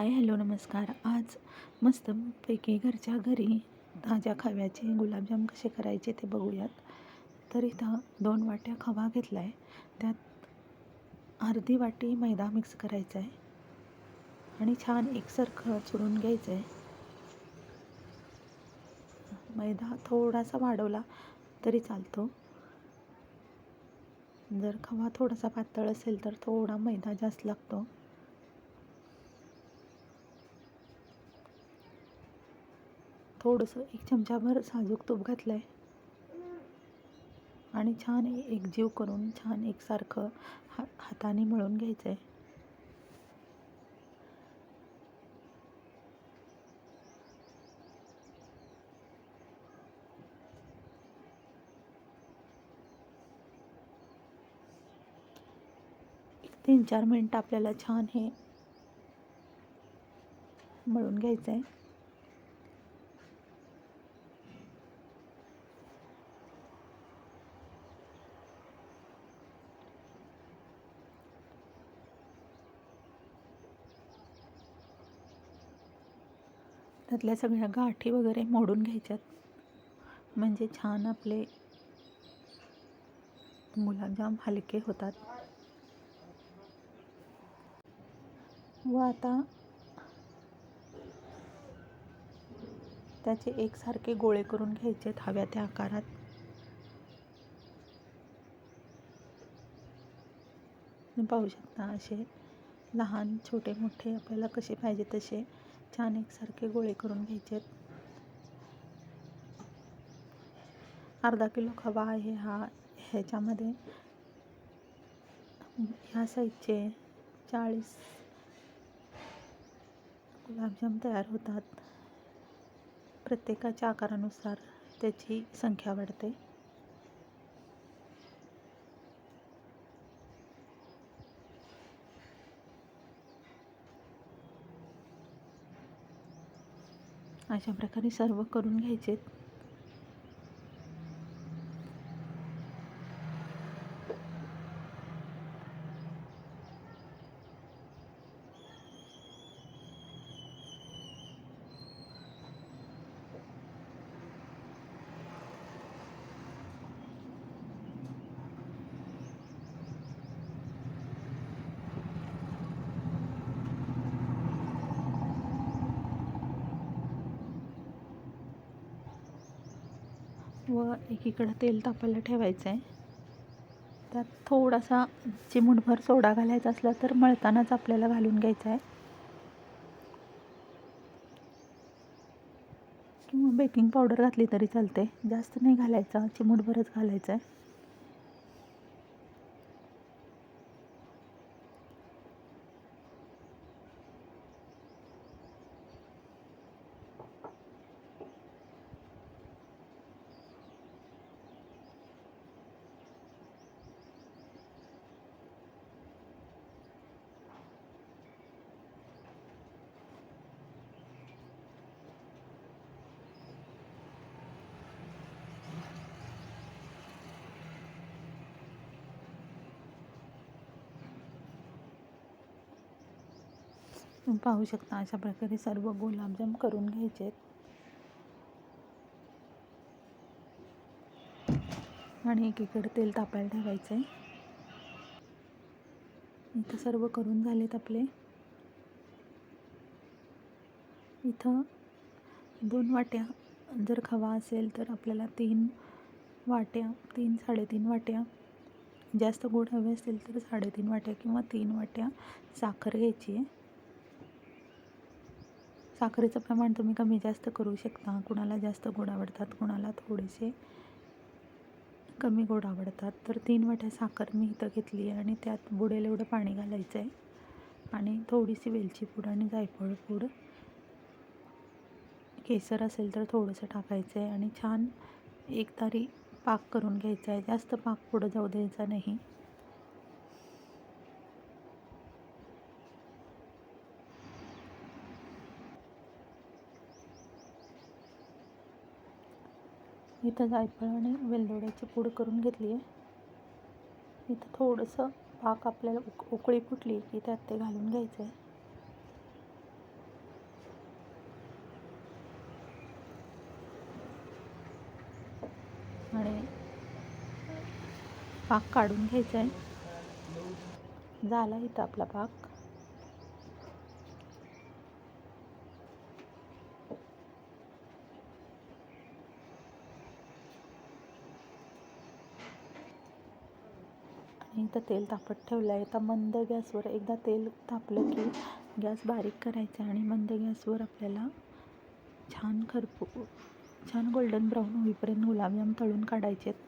Hi hello नमस्कार. आज मस्तपैकी घरच्या घरी ताज्या खव्याचे गुलाबजाम कसे करायचे ते बघूयात. तर इथं 2 वाट्या खवा घेतला आहे. त्यात अर्धी वाटी मैदा मिक्स करायचा आहे आणि छान एकसारखं चुरून घ्यायचं आहे. मैदा थोडासा वाढवला तरी चालतो. जर खवा थोडासा पातळ असेल तर थोडा मैदा जास्त लागतो. थोडंसं 1 चमचाभर साजूक तूप घातलं आहे आणि छान एकजीव करून छान एकसारखं हाताने मळून घ्यायचं आहे. एक 3-4 मिनटं आपल्याला छान हे मळून घ्यायचं आहे. त्यातल्या सगळ्या गाठी वगैरे मोडून घ्यायच्यात, म्हणजे छान आपले गुलाबजाम हलके होतात. व आता त्याचे एकसारखे गोळे करून घ्यायचे हव्या त्या आकारात. पाहू शकता असे लहान छोटे मोठे आपल्याला कसे पाहिजे तसे छान एकसारखे गोळे करून घ्यायचे. अर्धा किलो खवा आहे ह्याच्यामध्ये ह्या साईजचे 40 गुलाबजाम तयार होतात. प्रत्येकाच्या आकारानुसार त्याची संख्या वाढते. अशा प्रकारे सर्व करून घ्यायचे. व एकीकडं तेल तापायला ठेवायचं आहे. त्यात थोडासा चिमूटभर सोडा घालायचा असला तर मळतानाच आपल्याला घालून घ्यायचा आहे, किंवा बेकिंग पावडर घातली तरी चालते. जास्त नाही घालायचा, चिमूटभरच घालायचं आहे. पाहू शकता अशा प्रकारे सर्व गुलाबजाम करून घ्यायचे आणि एकीकडे तेल तापायला ठेवायचं आहे. इथं सर्व करून झालेत आपले. इथं 2 वाट्या जर खवा असेल तर आपल्याला 3 वाट्या 3-3.5 वाट्या, जास्त गोड हवे असेल तर 3.5 वाट्या किंवा 3 वाट्या साखर घ्यायची आहे. साखरेचं प्रमाण तुम्ही कमी जास्त करू शकता. कुणाला जास्त गोड आवडतात, कुणाला थोडेसे कमी गोड आवडतात. तर 3 वाट्या साखर मी इथं घेतली आहे आणि त्यात बुडेल एवढं पाणी घालायचं आहे आणि थोडीशी वेलची पूड आणि जायफळ पूड, केसर असेल तर थोडंसं टाकायचं आहे आणि छान एकतारी पाक करून घ्यायचा आहे. जास्त पाक पुढं जाऊ द्यायचा नाही. इथं जायफळ आणि वेलदोड्याची पूड करून घेतली आहे. इथं थोडंसं पाक आपल्याला उकळी फुटली की त्यात ते घालून घ्यायचं आहे. पाक काढून घ्यायचा आहे. झाला इथं आपला पाक. आणि इथं तेल तापत ठेवलं आहे. आता मंद गॅसवर एकदा तेल तापलं की गॅस बारीक करायचा आणि मंद गॅसवर आपल्याला छान गोल्डन ब्राऊन होईपर्यंत गुलाबजाम तळून काढायचे आहेत.